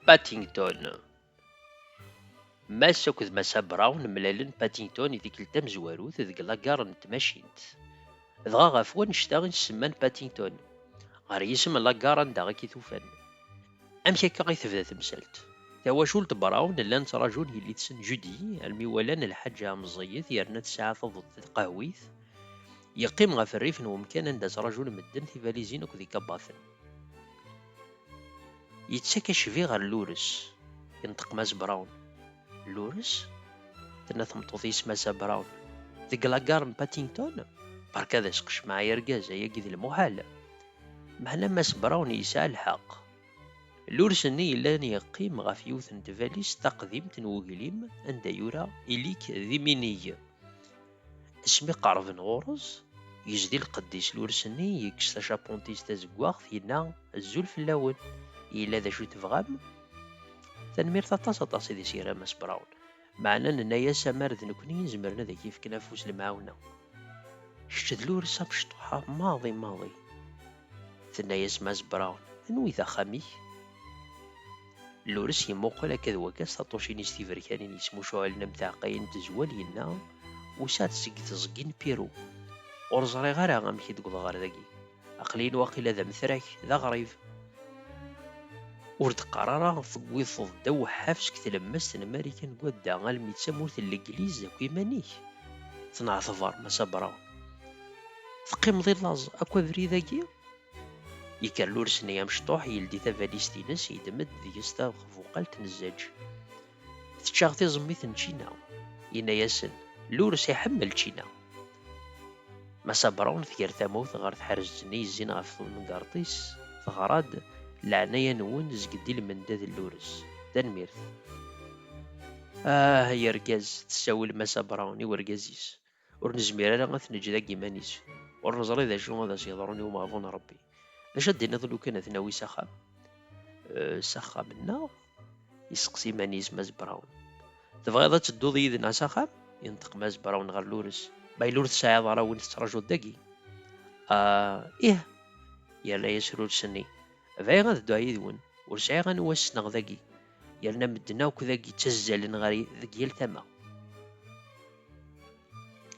باتينغتون. ماس akked ماسا براون ملالن باتينغتون ديك التمزواروت ديك لاكار n تماشينت. dɣa ɣef wannect-a i nsemman باتينغتون ɣer yisem لاكار anda i k-tufan. Amek akka i tebda temsalt? Tawacult براون llan ttraǧun yelli-tsen Judy almi walan lḥaǧa meẓẓiyet yerna tesɛa taḍuṭ tqehwit yeqqim ɣef rrif n umkan anda ttraǧun medden tibalizin akked ikabaten. Yettak acbi ɣer Lures. Yenṭeq Mass Brown. Lures? Tenna tmeṭṭut-is Massa Brown. Deg لاكار n باتينغتون؟ برك ad asqec mɛa argaz ayagi d lmuḥal. Meḥna Mass Brown yesɛa lḥeqq. Lures-nni yellan yeqqim ɣef yiwet n tbalist taqdimt n uglim anda yura ili-k d iminig. Asmi qerben ɣur-s, yezdi lqedd-is Lures-nni yekkes tacapuntit tazeggaɣt yenna azul fell-awen. Yella d acu tebɣam? Tanemmirt aṭas i d-isira Mass Brown. Meɛna nenna-as amar d nekkni zemren ad ak-yefken afus lemɛawna. Kečč d Lures amecṭuḥ maḍi. Tenna-as Mass Brown, anwi-t axxam-ik? Lures yemmuqqel akka d wakas taṭucin-is tiberkanin yesmucuɛlen am tɛeqqayin n tezwal yenna usa-d seg teẓgi n Piru. Ur ẓriɣ ara amek i d-wwḍeɣ ɣer dagi. Aql-in waqila d amethrak d aɣrib. Ur d-qqar ara tewwiḍ ddaw uḥaf seg tlemmast n Marikan n wadda almi d tamurt n Legliz akk iman-ik. Tenɛetbar Massa Brown. Teqqimeḍ i laẓ akk abrid-agi? Yekker Lures-nni amecṭuḥ yeldi tabalist-ines yedmed deg-s tabuqalt n zzaj. Teččaɣ tiẓemmit n Ččina. Yenna-asen Lures iḥemmel Ččina. Massa Brown tger tamawt ɣer tḥerzt-nni yezzin ɣef tmengaṛt-is teɣra-d leɛnaya-nwen zged i lmendad n Lures. Tanemmirt. Ay argaz, tessawel Massa Brown i urgaz-is. Ur nezmir ara ad t-neǧǧ deg iman-is. Ur neẓri d acu ad as-yeḍrun i umeɣbun Rebbi. D acu ad d-tiniḍ lukan ad t-nawi s axxam? S axxam-nneɣ? Yesseqsi iman-is Mass Brown. Tebɣiḍ ad tedduḍ yid-neɣ s axxam? Yenṭeq Mass Brown ɣer Lures. Bay ur tesɛiḍ ara win tettrajuḍ dagi? Ih, yerna-as Lures-nni. Bɣiɣ ad dduɣ yid-wen. Ur sɛiɣ anwa ssneɣ dagi. Yerna medden akk dagi ttazzalen ɣer deg yal tama.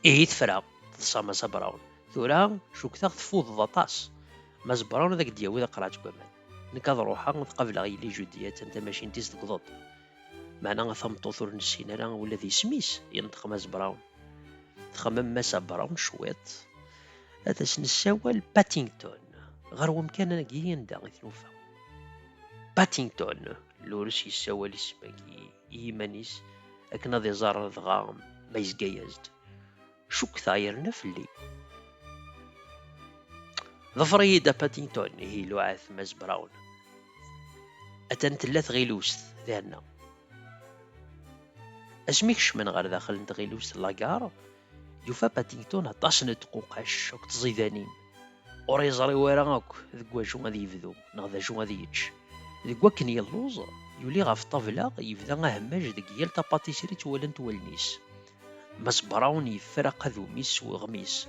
Ihi tefra, teḍsa Massa Brown. Tura cukteɣ tfudeḍ aṭas. Mass Brown ad ak-d-yawi aqraḥ seg waman. Nekk ad ruḥeɣ ad qableɣ yelli Judy attan tamacint-is deg uḍad. Meɛna tameṭṭut ur nessin ara ula d isem-is, yenṭeq Mass Brown. Txemmem Massa Brown cwiṭ. Ad as-nessawal Paddington ɣer wamkan-agi anda i tnufa. Paddington. Lures yessawal isem-agi i yiman-is akken ad iẓer dɣa ma yezga-as-d. Cukkteɣ yerna fell-i. ظفر-iyi-d a Paddington, ihi iluɛa-t Mass Brown. Atan tella tɣilust dihna. Asmi kecmen ɣer daxel n tɣilust لاكار, yufa Paddington aṭas n tquqac akked tẓidanin. Ur yeẓri wara akk deg wacu ad yebdu neɣ d acu ad yečč. Deg wakken yelluẓ, yuli ɣef ṭṭabla yebda ahemmaj deg yal tapatisrit walant wallen-is. Mass Brown yefra aqadum-is s uɣmis.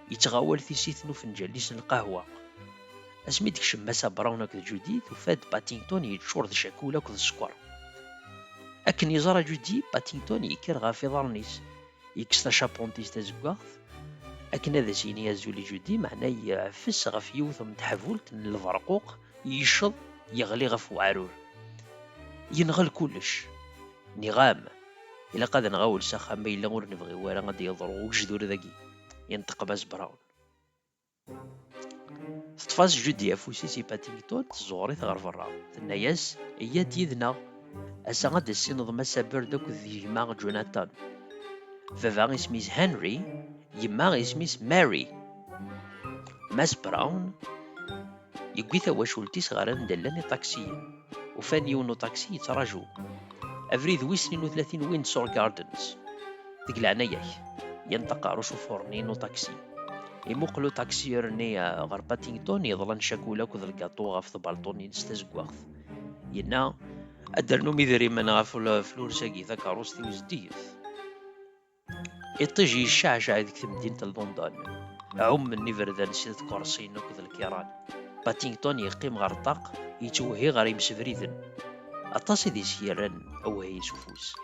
Yettɣawal tissit n ufenǧal-is n lqahwa. Asmi d-tekcem Massa Brown akked Judy, tufa-d Paddington yeččur d ccakula akked sskeṛ. Akken yeẓra Judy, Paddington yekker ɣef iḍarren-is, yekkes tacapuntit tazeggaɣt. Akken ad as-yini azul i Judy, meɛna yeɛfes ɣef yiwet n tḥabult n lberquq, yecceḍ, yeɣli ɣef weɛrur. Yenɣel kullec. Niɣam, ilaq ad nɣawel s axxam ma yella ur nebɣi wara ad yeḍru ugejdur dagi. Yenṭeq Mass Brown. Teṭṭef-as Judy afus-is i Paddington, tẓuɣer-it ɣer berra. Tenna-as, iyya-d yid-neɣ. Ass-a ad tissineḍ Massa Bird akked gma Jonathan. Baba isem-is Henry, yemma isem-is Mary. Mass Brown yewwi tawacult-is ɣer anda llan iṭaksiyen. Ufan yiwen n uṭaksi yettṛaju. Abrid wis 32 Windsor Gardens. Deg leɛnaya-k, yenṭeq ɣer ucufur-nni n uṭaksi. Imuqqel uṭaksiyur-nni ɣer Paddington yeḍlan ccakula akked lgaṭu ɣef tbalṭun-ines tazeggaɣt. Yenna ad rnum idrimen ɣef Lures-agi takeṛṛust-iw zeddiget. Iṭij yecceɛceɛ deg temdint n London. Ɛummen iberdan si tkersiyin akked lkiran. Paddington yeqqim ɣer ṭṭaq, yettwehhi ɣer yimsebriden. أطاس دي سيران أو هي سفوس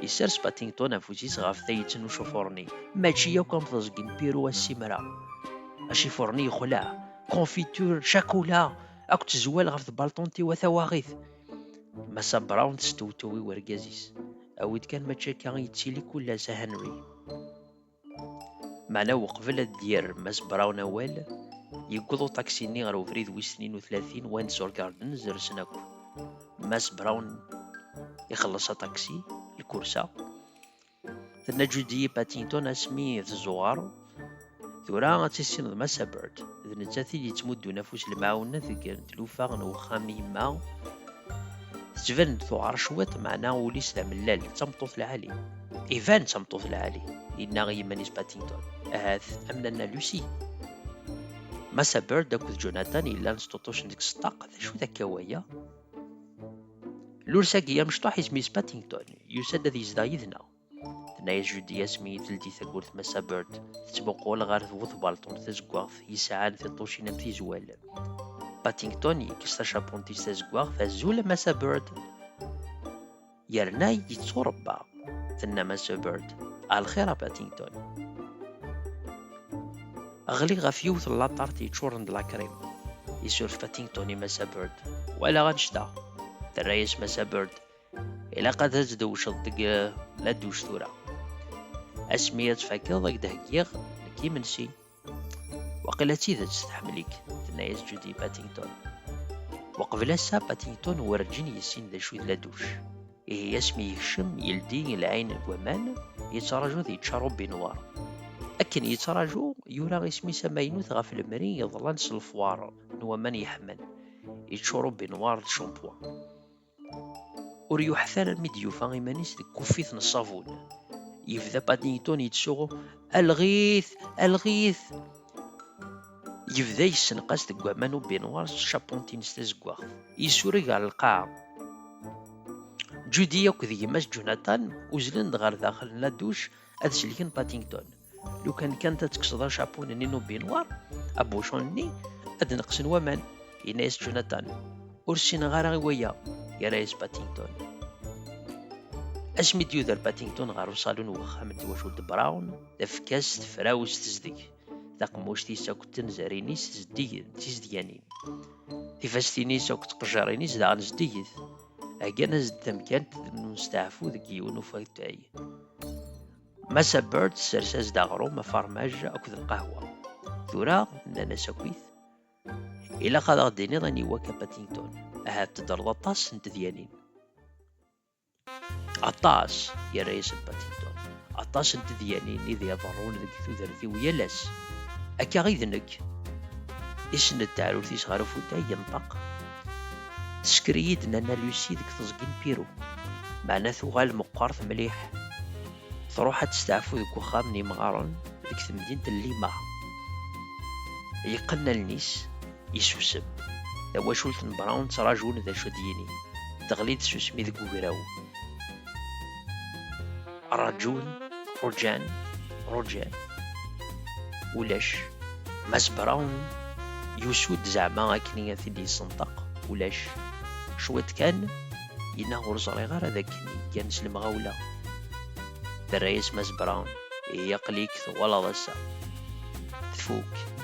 يسرس باتينغتون أفوسيس غاف ثايتن وشوفورني ماشي يوكم تزقين بيرو والسيمرا أشي فورني خلا كونفيتور شاكولا أكو تزوال غاف بالطونتي وثواغيث مسا براون تستوتوي ورقازيس أود كان ماتشا كان يتسيلي كلها هنري معنا وقبل دير ماس براون أول يقضو طاكسيني غير وفريد وسنين وثلاثين وينسور جاردنز رسناكو ماس براون يخلص طاكسي الكورسة ثنا جودي باتينتون اسمي الزوار ثورا تيسين ماسا بيرد ذ نتاثي اللي تمد نفوس المعاونة ذيك تلوفا وخامي ما تجبن ثوار شويط معنا وليس ذا ملال تمطوط العالي إيفان تمطوط العالي إنا غيمانيس باتينتون أهاث أمنا لوسي ماسا بيرد داكوذ جوناثان إلا نستطوش نديك السطاق ذا شو ذاك هوايا لورساكي مشطوح اسميس باتينتون يسد ذي يزدا يذنا تنايا جودي اسمي ثلتي ثقورت ماسا بيرد تتبقول غار ثوث بالطون تزقواغ يسعان في طوشينا في زوال باتينتون يكستا شابونتي تزقواغ فزول ماسا بيرد يرناي يتصربا ثنا ماسا بيرد الخير باتينتون أغلي غاف يوث اللاطار تيتشورن دلا كريم يسولف باتينتوني ماسا بيرد ولا غنشتا الرئيس ماسا بيرد إلا قد تزدوش الدق لا دوش ثورة اسمي تفكر ضيق دهقيغ لكي منسي وقيلا تيذا تستحمليك تنايز جودي باتينتون وقبل السا باتينتون ورجين يسين ذا شوي لا دوش إيه اسمي هشم يلدي العين الومان يتراجو ذي تشارو بنوار أكن يتراجو يورا اسمي سماينوث غاف المرين يظلان سلفوار نومان يحمل يتشورو بنوار شامبوان وريوح ثانا الميديوفا غيمانيس ديك كوفيث الصابون يفذا باتينتون يتسوغو الغيث الغيث يفذا يسنقاس ديك وامانو بينوار شابونتين ستزقواغ يسوري على القاعة جودي يوك ذي يماس جوناثان وزلن غار داخل لادوش أدسلكن باتينتون لو كانت تكسضا شابون نينو بينوار أبوشوني أد نقسن وامان ينايس جوناثان ورسين غار غويا يا رئيس باتينتون اسمي ديودر باتينتون غارو صالون وخام دواشولد براون دفكاس تفراوس تزدك داقموش تيساك تنزارينيس تزديانين تفاستينيس اوك تقجارينيس دا غنزديث اكانا زد تمكان نستعفو ذك يونو فايتاي ماسا بيرد سرساس داغرو ما فرماج اكو القهوة ثورا نانا ساكويث إلا قد غديني ظني وكا باتينتون أهات تدرض الطاس انت ديانين الطاس يا رئيس باتينتون الطاس انت ديانين إذا يضرون ذك ثوثرثي ويلاس أكا غيذنك إسن التعرف ثيس غارفو تا ينطق سكريد نانا لوسي ذك تزقين بيرو معنا ثوغال مقارث مليح تروح تستعفو ذك وخام نيمغارون ذك ثمدينة الليمة يقلنا النيس يسوسب ذا شولتن براون تراجون ذا شديني تغليد سوسمي ذا قوغراو رجان ولاش ماس براون يسود زعما اكني ثدي صنطق ولاش شويت كان ينهور زري غير ذاكني كان سلم غاولا ذا الرئيس ماس براون يقليك ولا ضسا تفوك